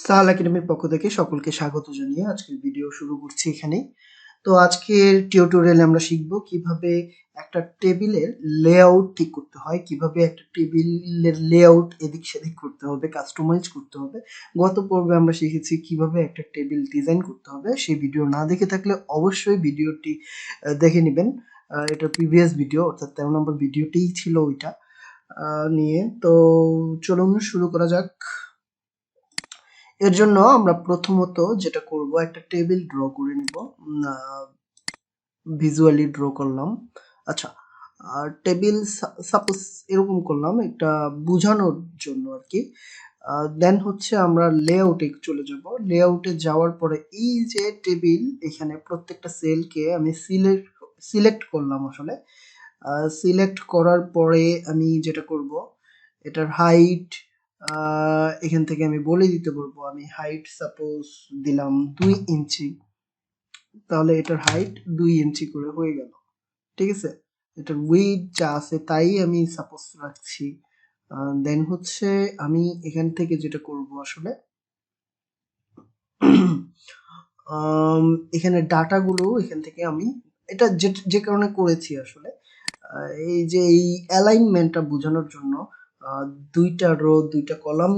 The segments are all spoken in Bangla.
সাহাল একাডেমির পক্ষ থেকে সকলকে স্বাগত জানিয়ে আজকের ভিডিও শুরু করছি এখানেই। তো আজকের টিউটোরিয়ালে আমরা শিখব কিভাবে একটা টেবিলের লেআউট ঠিক করতে হয়, কিভাবে একটা টেবিলের লেআউট এদিক সেদিক করতে হবে, কাস্টমাইজ করতে হবে। গত পর্বে আমরা শিখেছি কিভাবে একটা টেবিল ডিজাইন করতে হবে। সেই ভিডিও না দেখে থাকলে অবশ্যই ভিডিওটি দেখে নেবেন। এটা প্রিভিয়াস ভিডিও, অর্থাৎ 13 নম্বর ভিডিওটিই ছিল ওইটা নিয়ে। তো চলুন শুরু করা যাক। এর জন্য আমরা প্রথমত যেটা করব, একটা টেবিল ড্র করে নিব। ভিজুয়ালি ড্র করলাম। আচ্ছা, টেবিল সাপোজ এরকম করলাম একটা বোঝানোর জন্য আর কি। দেন হচ্ছে আমরা লেআউটে চলে যাব। লেআউটে যাওয়ার পরে এই যে টেবিল, এখানে প্রত্যেকটা সেলকে আমি সিলেক্ট করলাম। আসলে সিলেক্ট করার পরে আমি যেটা করব, এটার হাইট এখান থেকে আমি বলে দিতে পারবো। আমি হাইট সাপোজ দিলাম 2 ইঞ্চি, তাহলে এটার হাইট 2 ইঞ্চি করে হয়ে গেল। ঠিক আছে, এটার উইডথ যা আছে তাই আমি সাপোজ রাখছি। দেন হচ্ছে আমি এখান থেকে যেটা করব আসলে এখানে ডাটাগুলো এখান থেকে আমি এটা যে কারণে করেছি আসলে, এই যে এই অ্যালাইনমেন্টটা বোঝানোর জন্য দুইটা রো দুইটা কলাম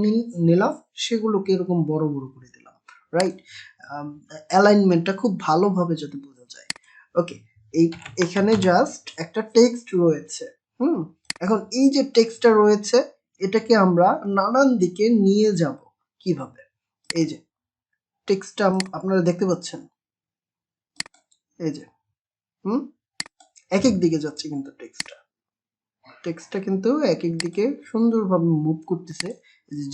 নিলাম, সেগুলোকে এরকম বড় বড় করে দিলাম। রাইট, অ্যালাইনমেন্টটা খুব ভালোভাবে যাতে বোঝা যায়। ওকে, এখানে জাস্ট একটা টেক্সট রয়েছে। এখন এই যে টেক্সটটা রয়েছে, এটাকে আমরা নানান দিকে নিয়ে যাব কিভাবে। এই যে টেক্সটটা আপনারা দেখতে পাচ্ছেন, এই যে এক এক দিকে যাচ্ছে, কিন্তু টেক্সটটা কিন্তু এক এক দিকে সুন্দরভাবে মুভ করতেছে।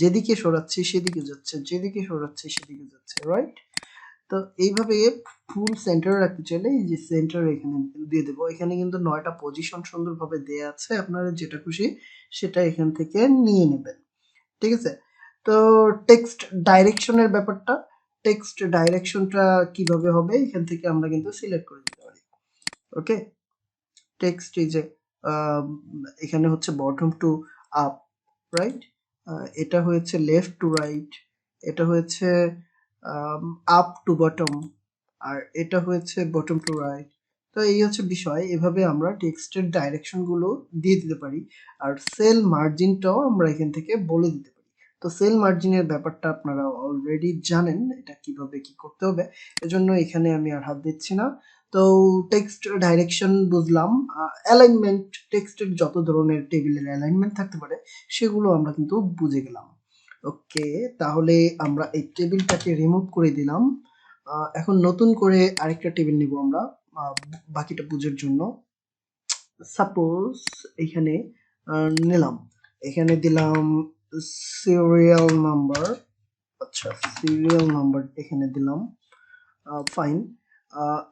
যেদিকে সরাচ্ছি সেদিকে যাচ্ছে, যেদিকে সরাচ্ছি সেদিকে যাচ্ছে। রাইট, তো এইভাবে ফুল সেন্টার রাখতে চাইলে এই যে সেন্টার এখানে দিয়ে দেবো। এখানে কিন্তু 9টা পজিশন সুন্দরভাবে দেয়া আছে, আপনারা যেটা খুশি সেটা এখান থেকে নিয়ে নেবেন। ঠিক আছে, তো টেক্সট ডাইরেকশনের ব্যাপারটা, টেক্সট ডাইরেকশনটা কিভাবে হবে এখান থেকে আমরা কিন্তু সিলেক্ট করে দিতে পারি। ওকে, টেক্সট এই যে এখানে হচ্ছে বটম টু আপ, রাইট, এটা হয়েছে লেফট টু রাইট, এটা হয়েছে আপ টু বটম, আর এটা হয়েছে বটম টু রাইট। তো এই হচ্ছে বিষয়, এভাবে আমরা টেক্সটের ডাইরেকশন গুলো দিয়ে দিতে পারি। আর সেল মার্জিনটাও আমরা এখান থেকে বলে দিতে পারি। তো সেল মার্জিনের ব্যাপারটা আপনারা অলরেডি জানেন, এটা কিভাবে কি করতে হবে, এজন্য এখানে আমি আর হাত দিচ্ছি না। তো টেক্সট ডাইরেকশন বুঝলাম, অ্যালাইনমেন্ট, টেক্সটের যত ধরনের টেবিলের অ্যালাইনমেন্ট থাকতে পারে সেগুলো আমরা কিন্তু বুঝে গেলাম। ওকে, তাহলে আমরা এই টেবিলটাকে রিমুভ করে দিলাম। এখন নতুন করে আরেকটা টেবিল নিব আমরা বাকিটা বুঝার জন্য। সাপোজ এখানে নিলাম, এখানে দিলাম সিরিয়াল নাম্বার। আচ্ছা, সিরিয়াল নাম্বার এখানে দিলাম, ফাইন।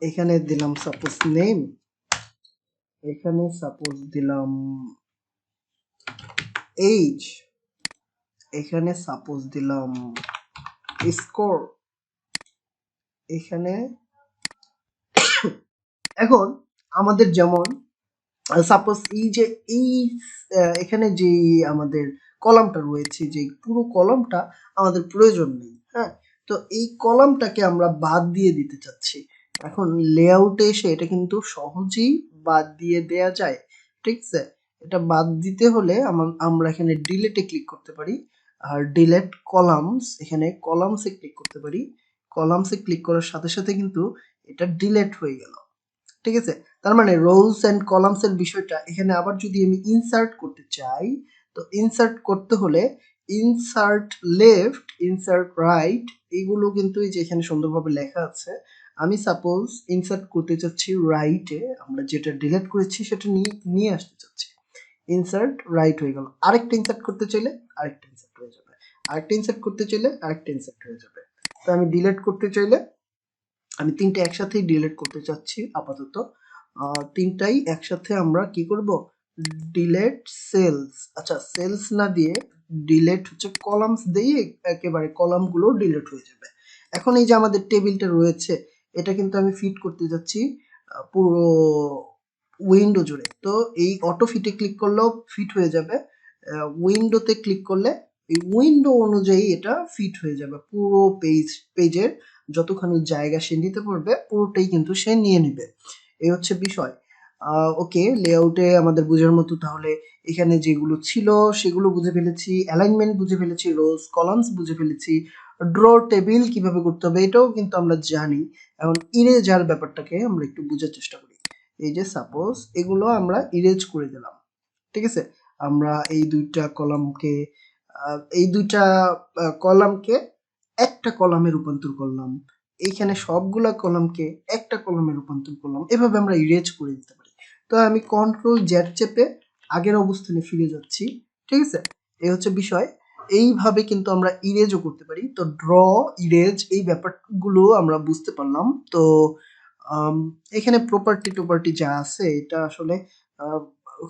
এখানে দিলাম সাপোজ নেম, এখানে সাপোজ দিলাম এজ, এখানে সাপোজ দিলাম স্কোর, এখানে এখন আমাদের যেমন সাপোজ এই যে এই এখানে যে আমাদের কলামটা রয়েছে, যে পুরো কলামটা আমাদের প্রয়োজন নেই। হ্যাঁ, তো এই কলামটাকে আমরা বাদ দিয়ে দিতে চাচ্ছি। এখন লেআউটে এসে এটা কিন্তু সহজেই বাদ দিয়ে দেয়া যায়। ঠিক আছে, এটা বাদ দিতে হলে আমরা এখানে ডিলেটে ক্লিক করতে পারি, আর ডিলেট কলামস, এখানে কলামসে ক্লিক করতে পারি। কলামসে ক্লিক করার সাথে সাথে কিন্তু এটা ডিলেট হয়ে গেল। ঠিক আছে, তার মানে রোজ এন্ড কলামস এর বিষয়টা এখানে আবার যদি আমি ইনসার্ট করতে চাই, তো ইনসার্ট করতে হলে ইনসার্ট লেফট, ইনসার্ট রাইট, এইগুলো কিন্তু এই যে এখানে সুন্দরভাবে লেখা আছে। আমি সাপোজ ইনসার্ট করতে চাচ্ছি রাইটে, আমরা যেটা ডিলিট করেছি সেটা নিয়ে আসতে চাচ্ছি। ইনসার্ট রাইট হয়ে গেল। আরেকটা ইনসার্ট করতে চাইলে আরেকটা ইনসার্ট হয়ে যাবে, আরেকটা ইনসার্ট করতে চাইলে আরেকটা ইনসার্ট হয়ে যাবে। তো আমি ডিলিট করতে চাইলে, আমি তিনটে একসাথেই ডিলিট করতে চাচ্ছি আপাতত, তিনটাই একসাথে আমরা কি করব, ডিলিট সেলস। আচ্ছা, সেলস না দিয়ে ডিলিট হচ্ছে কলামস দিয়ে, একেবারে কলামগুলো ডিলিট হয়ে যাবে। এখন এই যে আমাদের টেবিলটা রয়েছে, এটা কিন্তু আমি ফিট করতে যাচ্ছি পুরো উইন্ডো জুড়ে। তো এই অটো ফিটে ক্লিক করলেও ফিট হয়ে যাবে, উইন্ডোতে ক্লিক করলে এই উইন্ডো অনুযায়ী এটা ফিট হয়ে যাবে। পুরো পেজের যতখানি জায়গা সে নিতে পারবে পুরোটাই কিন্তু সে নিয়ে নিবে। এই হচ্ছে বিষয়। ওকে, লেআউটে আমাদের বোঝার মতো তাহলে এখানে যেগুলো ছিল সেগুলো বুঝে ফেলেছি, অ্যালাইনমেন্ট বুঝে ফেলেছি, রোজ কলামস বুঝে ফেলেছি, ড্র টেবিল কিভাবে করতে হবে এটাও কিন্তু আমরা জানি। এখন ইরেজার ব্যাপারটাকে আমরা একটু বোঝার চেষ্টা করি। এই যে সাপোজ এগুলো আমরা ইরেজ করে দিলাম, ঠিক আছে? আমরা এই দুইটা কলামকে একটা কলামে রূপান্তর করলাম, এইখানে সবগুলা কলামকে একটা কলামে রূপান্তর করলাম, এভাবে আমরা ইরেজ করে দিতে পারি। তো আমি কন্ট্রোল জেড চেপে আগের অবস্থানে ফিরে যাচ্ছি, ঠিক আছে? এই হচ্ছে বিষয়। এইভাবে কিন্তু আমরা ইরেজও করতে পারি। তো ড্র, ইরেজ এই ব্যাপারগুলো আমরা বুঝতে পারলাম। তো এখানে প্রপার্টি যা আছে এটা আসলে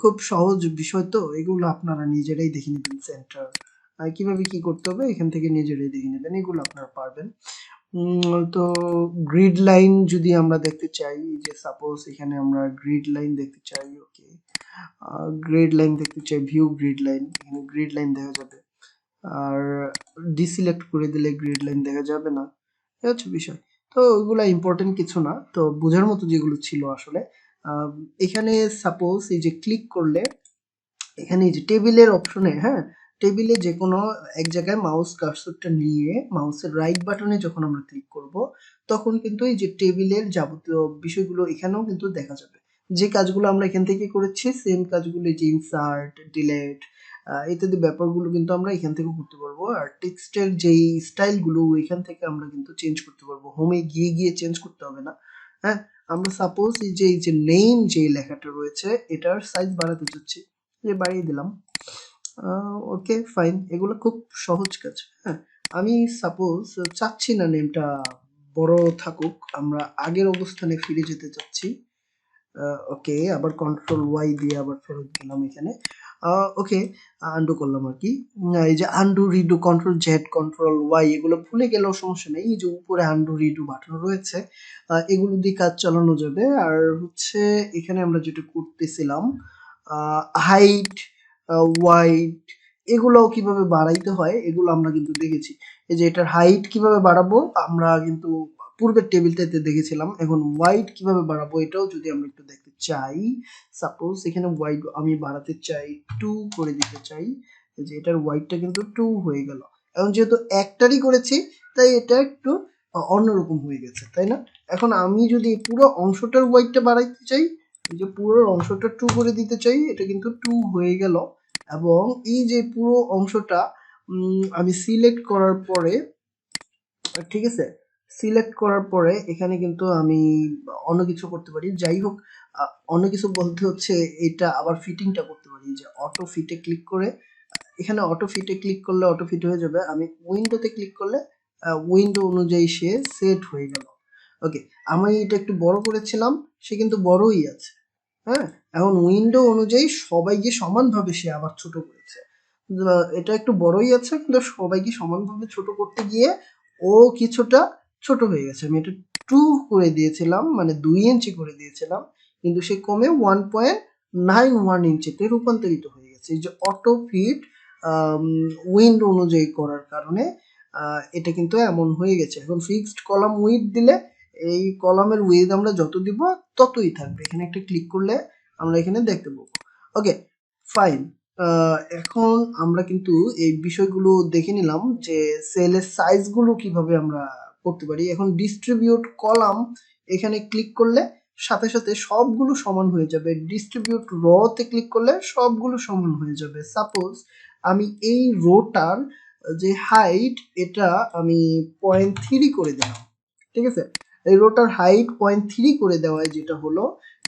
খুব সহজ বিষয়, তো এগুলো আপনারা নিজেরাই দেখে নেবেন। সেন্টার কিভাবে কি করতে হবে এখান থেকে নিজেরাই দেখে নেবেন, এগুলো আপনারা পারবেন। তো গ্রিড লাইন যদি আমরা দেখতে চাই, যে সাপোজ এখানে আমরা গ্রিড লাইন দেখতে চাই, ওকে, গ্রিড লাইন দেখতে চাই, ভিউ গ্রিড লাইন, এখানে গ্রিড লাইন দেখা যাবে। আর ডিসিলেক্ট করে দিলে গ্রিড লাইন দেখা যাবে না, এই হচ্ছে বিষয়। তো ওইগুলা ইম্পর্টেন্ট কিছু না, তো বোঝার মতো যেগুলো ছিল আসলে। এখানে সাপোজ এই যে ক্লিক করলে এখানে এই যে টেবিলের অপশনে, হ্যাঁ, টেবিলে যে কোনো এক জায়গায় মাউস কার্সরটা নিয়ে মাউসের রাইট বাটনে যখন আমরা ক্লিক করব তখন কিন্তু এই যে টেবিলের যাবতীয় বিষয়গুলো এখানেও কিন্তু দেখা যাবে। যে কাজগুলো আমরা এখান থেকে করেছি সেম কাজগুলো, যে ইনসার্ট, ডিলেট ইত্যাদি ব্যাপারগুলো কিন্তু আমরা এখান থেকে করতে পারবো। আর টেক্সটের যেই স্টাইলগুলো এখান থেকে আমরা কিন্তু চেঞ্জ করতে পারবো, হোমে গিয়ে গিয়ে চেঞ্জ করতে হবে না। হ্যাঁ, আমরা সাপোজ এই যে নেম যে লেখাটা রয়েছে এটার সাইজ বাড়াতে চাচ্ছি, যে বাড়িয়ে দিলাম। ওকে ফাইন, এগুলো খুব সহজ কাজ। হ্যাঁ, আমি সাপোজ চাচ্ছি না নেমটা বড় থাকুক, আমরা আগের অবস্থানে ফিরে যেতে চাচ্ছি। ওকে, আবার কন্ট্রোল ওয়াই দিয়ে আবার ফেরত গেলাম এখানে। ওকে, আন্ডু করলাম আর কি। এই যে undo, redo, control Z, control Y এগুলো ভুলে গেলেও সমস্যা নেই, এই যে উপরে আন্ডু রিডু বাটন রয়েছে এগুলো দিয়ে কাজ চালানো যাবে। আর হচ্ছে এখানে আমরা যেটা করতেছিলাম হাইট, ওয়াইড এগুলোও কিভাবে বাড়াইতে হয় এগুলো আমরা কিন্তু দেখেছি। এই যে এটার হাইট কিভাবে বাড়াবো আমরা কিন্তু পূর্বের টেবিলটাতে দেখেছিলাম। এখন ওয়াইড কিভাবে বাড়াবো এটাও যদি আমরা একটু দেখতে চাই, সাপোজ এখানে ওয়াইড আমি বাড়াতে চাই, 2 করে দিতে চাই, যে এটার ওয়াইডটা কিন্তু 2 হয়ে গেল। এখন যেহেতু একটারই করেছি তাই এটা একটু অন্যরকম হয়ে গেছে, তাই না? এখন আমি যদি পুরো অংশটার ওয়াইডটা বাড়াইতে চাই, এই যে পুরো অংশটা 2 করে দিতে চাই, এটা কিন্তু 2 হয়ে গেল। এবং এই যে পুরো অংশটা আমি সিলেক্ট করার পরে, ঠিক আছে, সিলেক্ট করার পরে এখানে কিন্তু আমি অন্য কিছু করতে পারি। যাই হোক, অন্য কিছু বলতে হচ্ছে এটা আবার ফিটিংটা করতে পারি, যে অটো ফিটে ক্লিক করে, এখানে অটো ফিটে ক্লিক করলে অটো ফিট হয়ে যাবে। আমি উইন্ডোতে ক্লিক করলে উইন্ডো অনুযায়ী সে সেট হয়ে গেল। ওকে, আমি এটা একটু বড় করেছিলাম, সে কিন্তু বড়ই আছে। হ্যাঁ, এখন উইন্ডো অনুযায়ী সবাইকে সমানভাবে সে আবার ছোট করেছে। এটা একটু বড়ই আছে কিন্তু সবাইকে সমানভাবে ছোট করতে গিয়ে ও কিছুটা ছোট হয়ে গেছে। আমি এটা 2 করে দিয়েছিলাম, মানে 2 ইঞ্চি করে দিয়েছিলাম, কিন্তু সে কমে 1.91 ইঞ্চিতে রূপান্তরিত হয়ে গেছে। এই যে অটো ফিট উইন্ডো অনুযায়ী করার কারণে এটা কিন্তু এমন হয়ে গেছে। এখন ফিক্সড কলাম উইথ দিলে এই কলামের উইথ আমরা যত দিব ততই থাকবে। এখানে একটা ক্লিক করলে আমরা এখানে দেখতে পাবো। ওকে ফাইন, এখন আমরা কিন্তু এই বিষয়গুলো দেখে নিলাম যে সেলের সাইজগুলো কিভাবে আমরা করতে পারি। এখন ডিস্ট্রিবিউট কলাম এখানে ক্লিক করলে সাথে সাথে সবগুলো সমান হয়ে যাবে। ডিস্ট্রিবিউট রতে ক্লিক করলে সবগুলো সমান হয়ে যাবে। সাপোজ আমি এই রোটার যে হাইট এটা আমি 0.3 করে দিলাম, ঠিক আছে? এই রোটার হাইট 0.3 করে দেওয়ায় যেটা হলো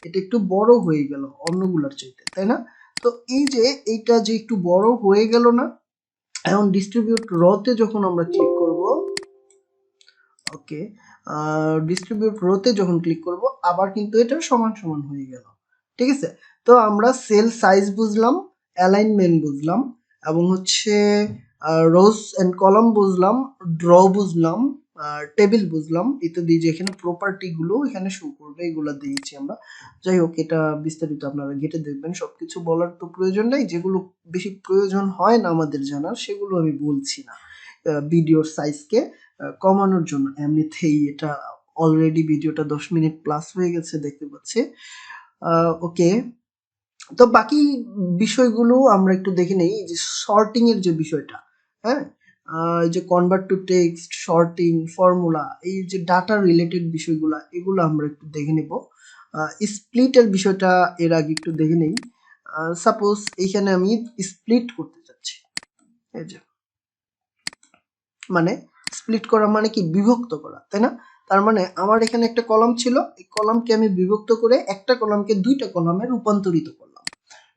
এটা একটু বড় হয়ে গেল অন্যগুলোর চাইতে, তাই না? তো এই যে এইটা যে একটু বড় হয়ে গেল না, এখন ডিস্ট্রিবিউট রতে যখন আমরা ক্লিক করব, ওকে, ডিস্ট্রিবিউট রোতে যখন ক্লিক করব আবার কিন্তু এটা সমান সমান হয়ে গেল, ঠিক আছে? তো আমরা সেল সাইজ বুঝলাম, অ্যালাইনমেন্ট বুঝলাম, এবং হচ্ছে রোজ এন্ড কলাম বুঝলাম, ড্র বুঝলাম, টেবিল বুঝলাম ইত্যাদি, যে এখানে প্রপার্টি গুলো এখানে শো করবে, এগুলো দিয়েছি আমরা। যাই হোক, এটা বিস্তারিত আপনারা ঘেটে দেখবেন, সবকিছু বলার তো প্রয়োজন নাই, যেগুলো বেশি প্রয়োজন হয় না আমাদের জানার সেগুলো আমি বলছি না ভিডিওর সাইজকে কমানোর জন্য। এমনিতেই এটা অলরেডি ভিডিওটা 10 মিনিট প্লাস হয়ে গেছে দেখতে পাচ্ছি। ওকে, তো বাকি বিষয়গুলো আমরা একটু দেখে নেই, যে সর্টিং এর যে বিষয়টা, হ্যাঁ, এই যে convert to text, sorting, formula, এই যে ডাটা রিলেটেড বিষয়গুলো, এগুলো আমরা একটু দেখে নেব। স্প্লিটের বিষয়টা এর আগে একটু দেখে নেই। সাপোজ এখানে আমি স্প্লিট করতে চাচ্ছি, এই যে মানে স্প্লিট করা মানে কি, বিভক্ত করা, তাই না? তার মানে আমার এখানে একটা কলাম ছিল, এই কলামকে আমি বিভক্ত করে একটা কলামকে দুইটা কলামে রূপান্তরিত করলাম।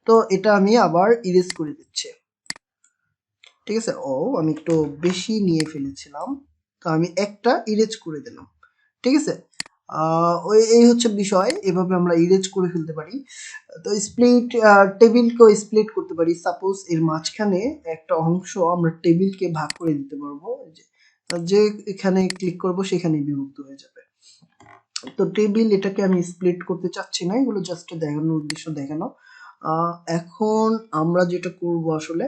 তো এটা আমি আবার ইরেজ করে দিচ্ছি, ঠিক আছে? আমি একটু বেশি নিয়ে ফেলেছিলাম, তো আমি একটা ইরেজ করে দিলাম, ঠিক আছে? এই হচ্ছে বিষয়, এভাবে আমরা ইরেজ করে ফেলতে পারি। তো স্প্লিট, টেবিলকেও স্প্লিট করতে পারি। সাপোজ এর মাঝখানে একটা অংশ আমরা টেবিলকে ভাগ করে দিতে পারবো, যে এখানে ক্লিক করব সেখানেই বিভক্ত হয়ে যাবে। তো টেবিল, এটাকে আমি স্প্লিট করতে চাচ্ছি না, এগুলো জাস্ট দেখানোর উদ্দেশ্য দেখানো। এখন আমরা যেটা করব আসলে,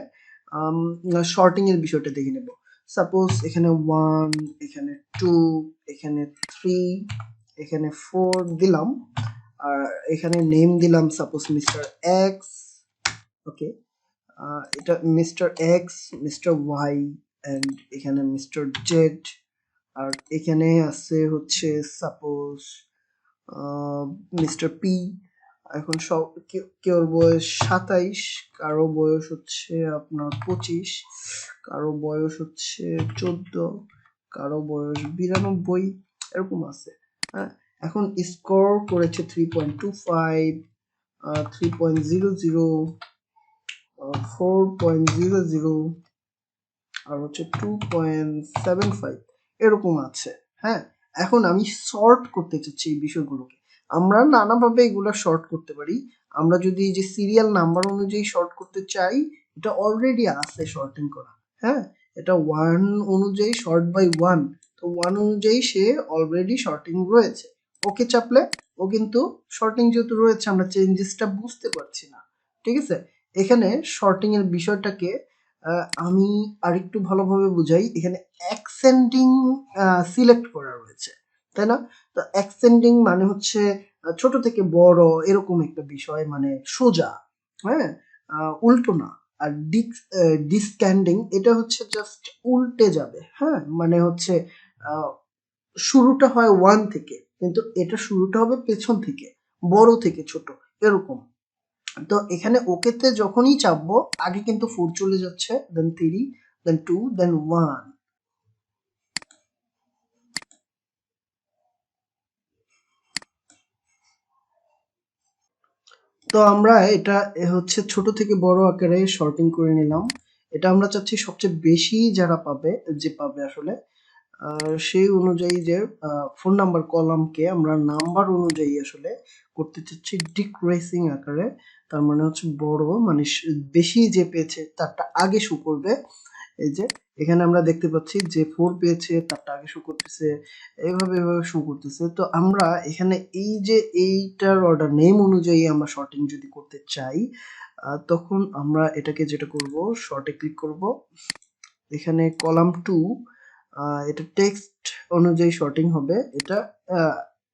শর্টিং এর বিষয়টা দেখে নেব। সাপোজ এখানে 1, এখানে 2, এখানে 3, এখানে 4 দিলাম, আর এখানে নেম দিলাম সাপোজ মিস্টার এক্স। ওকে, এটা mister X, mister Y, and এখানে মিস্টার জেড, আর এখানে আছে হচ্ছে সাপোজ মিস্টার পি। এখন সব কেউ বয়স 27, কারো বয়স হচ্ছে আপনার 25, কারো বয়স হচ্ছে 14, কারো বয়স 92, এরকম আছে। হ্যাঁ, এখন স্কোর করেছে 3.25, 3.00, 4.00, আর হচ্ছে 2.75, এরকম আছে। হ্যাঁ, এখন আমি সর্ট করতে চাচ্ছি এই বিষয়গুলোকে। আমরা নানাভাবে এগুলো শর্ট করতে পারি। আমরা যদি এই যে সিরিয়াল নাম্বার অনুযায়ী শর্ট করতে চাই, এটা অলরেডি আছে শর্টিং করা। হ্যাঁ, এটা 1 অনুযায়ী শর্ট বাই 1, তো 1 অনুযায়ী সে অলরেডি শর্টিং রয়েছে। ওকে চাপলে ও কিন্তু শর্টিং যেহেতু রয়েছে, আমরা চেঞ্জেসটা বুঝতে পারছি না, ঠিক আছে? এখানে শর্টিং এর বিষয়টাকে আমি আরেকটু ভালোভাবে বুঝাই। এখানে অ্যাকসেন্ডিং সিলেক্ট করা রয়েছে, তাই না? তো অ্যাকসেন্ডিং মানে হচ্ছে ছোট থেকে বড় এরকম একটা বিষয়, মানে সোজা, হ্যাঁ, উল্টো না। আর ডিসক্যান্ডিং, এটা হচ্ছে জাস্ট উল্টে যাবে, হ্যাঁ, মানে হচ্ছে শুরুটা হয় 1 থেকে, কিন্তু এটা শুরুটা হবে পেছন থেকে, বড় থেকে ছোট, এরকম। তো এখানে ওকেতে যখনই চাপবো, আগে কিন্তু 4 চলে যাচ্ছে, দেন 3, দেন 2, দেন 1। তো আমরা এটা হচ্ছে ছোট থেকে বড় আকারে শর্টিং করে নিলাম। এটা আমরা চাচ্ছি সবচেয়ে বেশি যারা পাবে, যে পাবে আসলে সেই অনুযায়ী, যে ফোন নাম্বার কলামকে আমরা নাম্বার অনুযায়ী আসলে করতে চাচ্ছি ডিক্রিজিং আকারে। তার মানে হচ্ছে বড়, মানে বেশি যে পেয়েছে তারটা আগে শো করবে। এই যে এখানে আমরা দেখতে পাচ্ছি যে 4 পেয়েছে তারটা আগে শো করতেছে, এইভাবে এভাবে শো করতেছে। তো আমরা এখানে এই যে এইটার অর্ডার নেম অনুযায়ী আমরা শর্টিং যদি করতে চাই, তখন আমরা এটাকে যেটা করব, শর্টে ক্লিক করব, এখানে কলাম 2, এটা টেক্সট অনুযায়ী শর্টিং হবে, এটা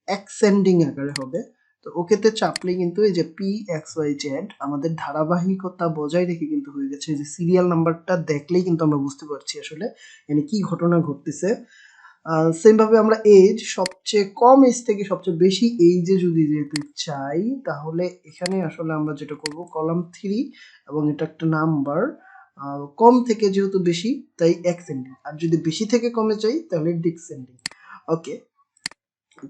অ্যাকসেন্ডিং আকারে হবে। তো ওকেতে চাপলে কিন্তু এই যে পি এক্স ওয়াই জেড আমাদের ধারাবাহিকতা বজায় রেখে কিন্তু হয়ে গেছে। যে সিরিয়াল নাম্বারটা দেখলেই কিন্তু আমরা বুঝতে পারছি আসলে এখানে কি ঘটনা ঘটতেছে। সেম ভাবে আমরা এজ, সবচেয়ে কম এজ থেকে সবচেয়ে বেশি এজে যদি যেতে চাই, তাহলে এখানে আসলে আমরা যেটা করব, কলাম 3 এবং এটা একটা নাম্বার, কম থেকে যেহেতু বেশি তাই অ্যাকসেন্ডিং, আর যদি বেশি থেকে কমে চাই তাহলে ডিসেন্ডিং। ওকে,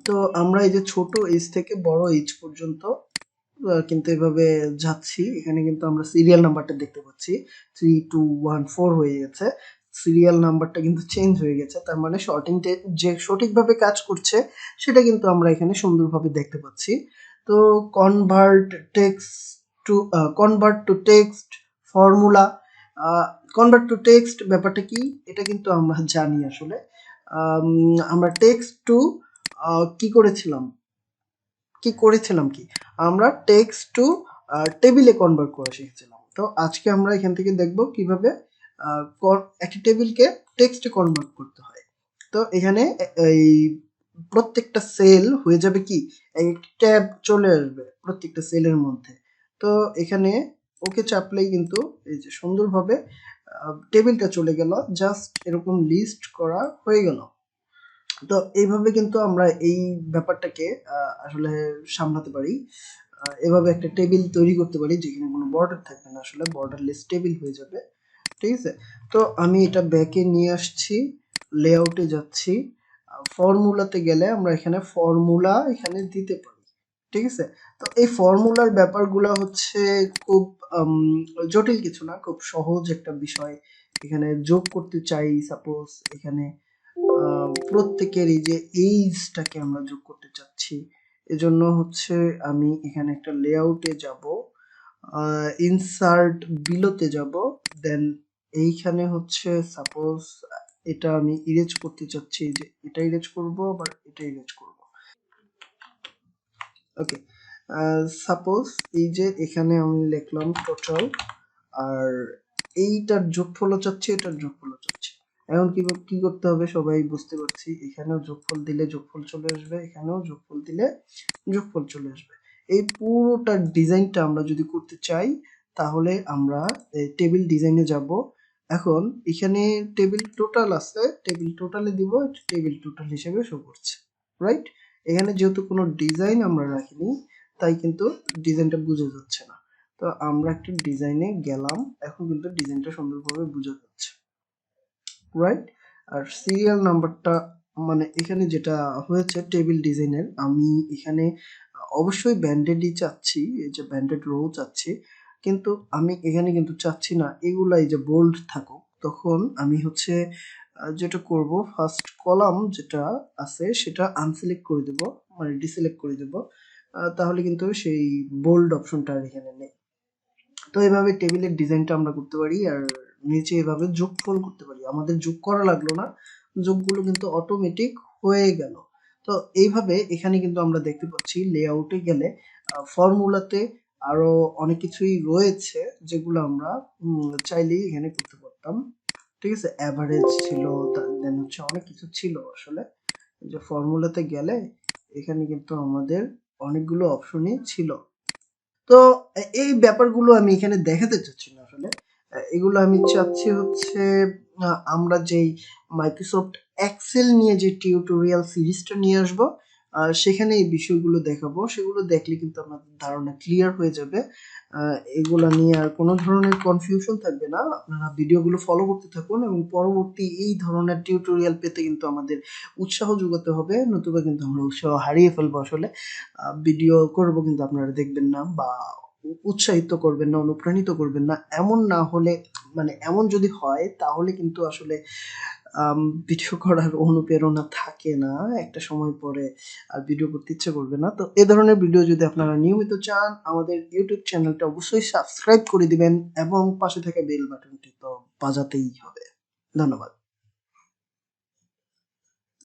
তো আমরা এই যে ছোট এজ থেকে বড় এজ পর্যন্ত কিন্তু এভাবে যাচ্ছি। এখানে কিন্তু আমরা সিরিয়াল নাম্বারটা দেখতে পাচ্ছি 3214 হয়ে গেছে, সিরিয়াল নাম্বারটা কিন্তু চেঞ্জ হয়ে গেছে। তার মানে শর্টিং যে সঠিকভাবে কাজ করছে সেটা কিন্তু আমরা এখানে সুন্দরভাবে দেখতে পাচ্ছি। তো convert text to text formula, convert to text ব্যাপারটা কি, এটা কিন্তু আমরা জানি আসলে। আমরা টেক্সট টু কি করেছিলাম কি আমরা টেক্সট টু টেবিলে কনভার্ট করে শিখেছিলাম। তো আজকে আমরা এখান থেকে দেখব কিভাবে একটা টেবিলকে টেক্সটে কনভার্ট করতে হয়। তো এখানে এই প্রত্যেকটা সেল হয়ে যাবে কি একটি ট্যাব চলে আসবে প্রত্যেকটা সেলের মধ্যে। তো এখানে ওকে চাপলেই কিন্তু এই যে সুন্দরভাবে টেবিলটা চলে গেল, জাস্ট এরকম লিস্ট করা হয়ে গেল। তো এইভাবে কিন্তু আমরা এই ব্যাপারটাকে আসলে সামলাতে পারি। এভাবে একটা টেবিল তৈরি করতে পারি যেখানে কোনো বর্ডার থাকবে না, আসলে বর্ডারলেস টেবিল হয়ে যাবে। ঠিক আছে, তো আমি এটা ব্যাকে নিয়ে আসছি, লেআউটে যাচ্ছি, ফর্মুলাতে গেলে আমরা এখানে ফর্মুলা এখানে দিতে পারি। ঠিক আছে, তো এই ফর্মুলার ব্যাপারগুলো হচ্ছে খুব জটিল কিছু না, খুব সহজ একটা বিষয়। এখানে যোগ করতে চাই, সাপোজ এখানে প্রত্যেকের এই যে এইজটাকে আমরা যোগ করতে চাচ্ছি, এজন্য হচ্ছে আমি এখানে একটা লেআউটে যাব, ইনসার্ট বিলোতে যাব, দেন এইখানে হচ্ছে সাপোজ এটা আমি ইরেজ করতে চাচ্ছি, যে এটা ইরেজ করব আবার এটা ইরেজ করব। ওকে, সাপোজ এই যে এখানে আমি লিখলাম টোটাল, আর এইটার যোগফলও চাচ্ছি, এটার যোগফলও চাচ্ছি। এখন কি করতে হবে সবাই বুঝতে পারছি, এখানেও যোগফল দিলে যোগফল চলে আসবে, এখানেও যোগফল দিলে যোগফল চলে আসবে। এই পুরোটা ডিজাইনটা আমরা যদি করতে চাই তাহলে আমরা টেবিল ডিজাইনে যাব। এখন এখানে টেবিল টোটাল আছে, টেবিল টোটালে দিব, টেবিল টোটাল হিসেবে শো করছে, রাইট? এখানে যেহেতু কোনো ডিজাইন আমরা রাখিনি তাই কিন্তু ডিজাইনটা বোঝা যাচ্ছে না। তো আমরা একটা ডিজাইনে গেলাম, এখন কিন্তু ডিজাইনটা সুন্দরভাবে বোঝা যাচ্ছে, রাইট? আর সিরিয়াল নাম্বারটা মানে এখানে যেটা হয়েছে টেবিল ডিজাইনের, আমি এখানে অবশ্যই ব্যান্ডেডই চাচ্ছি, এই যে ব্যান্ডেড রো চাচ্ছি, কিন্তু আমি এখানে কিন্তু চাচ্ছি না এগুলা এই যে বোল্ড থাকুক। তখন আমি হচ্ছে যেটা করব, ফার্স্ট কলাম যেটা আছে সেটা আনসিলেক্ট করে দেব, মানে ডিসিলেক্ট করে দেব, তাহলে কিন্তু সেই বোল্ড অপশনটা আর এখানে নেই। তো এইভাবে টেবিলের ডিজাইনটা আমরা করতে পারি, আর নিচে এভাবে যোগফল করতে পারি, আমাদের যোগ করা লাগলো না, যোগগুলো কিন্তু অটোমেটিক হয়ে গেল। তো এইভাবে এখানে কিন্তু আমরা দেখতে পাচ্ছি লেআউটে গেলে ফর্মুলাতে আরো অনেক কিছুই রয়েছে যেগুলো আমরা চাইলেই এখানে করতে পারতাম। ঠিক আছে, অ্যাভারেজ ছিল, দেন হচ্ছে অনেক কিছু ছিল আসলে, যে ফর্মুলাতে গেলে এখানে কিন্তু আমাদের অনেকগুলো অপশনই ছিল। তো এই ব্যাপারগুলো আমি এখানে দেখাতে চাচ্ছি না আসলে, এগুলো আমি চাচ্ছি হচ্ছে আমরা যেই মাইক্রোসফট এক্সেল নিয়ে যে টিউটোরিয়াল সিরিজটা নিয়ে আসবো, সেখানে এই বিষয়গুলো দেখাবো, সেগুলো দেখলে কিন্তু আপনাদের ধারণা ক্লিয়ার হয়ে যাবে। এগুলো নিয়ে আর কোনো ধরনের কনফিউশন থাকবে না, আপনারা ভিডিওগুলো ফলো করতে থাকুন এবং পরবর্তী এই ধরনের টিউটোরিয়াল পেতে কিন্তু আমাদের উৎসাহ যোগাতে হবে, নতুবা কিন্তু আমরা উৎসাহ হারিয়ে ফেলবো আসলে। ভিডিও করব কিন্তু আপনারা দেখবেন না বা উৎসাহিত করবেন না, অনুপ্রাণিত করবেন না, এমন না হলে, মানে এমন যদি হয় তাহলে কিন্তু আসলে ভিডিও করার অনুপ্রেরণা থাকে না, একটা সময় পরে আর ভিডিও করতে ইচ্ছে করবে না। তো এ ধরনের ভিডিও যদি আপনারা নিয়মিত চান, আমাদের ইউটিউব চ্যানেলটা অবশ্যই সাবস্ক্রাইব করে দিবেন এবং পাশে থাকা বেল বাটনটি তো বাজাতেই হবে। ধন্যবাদ।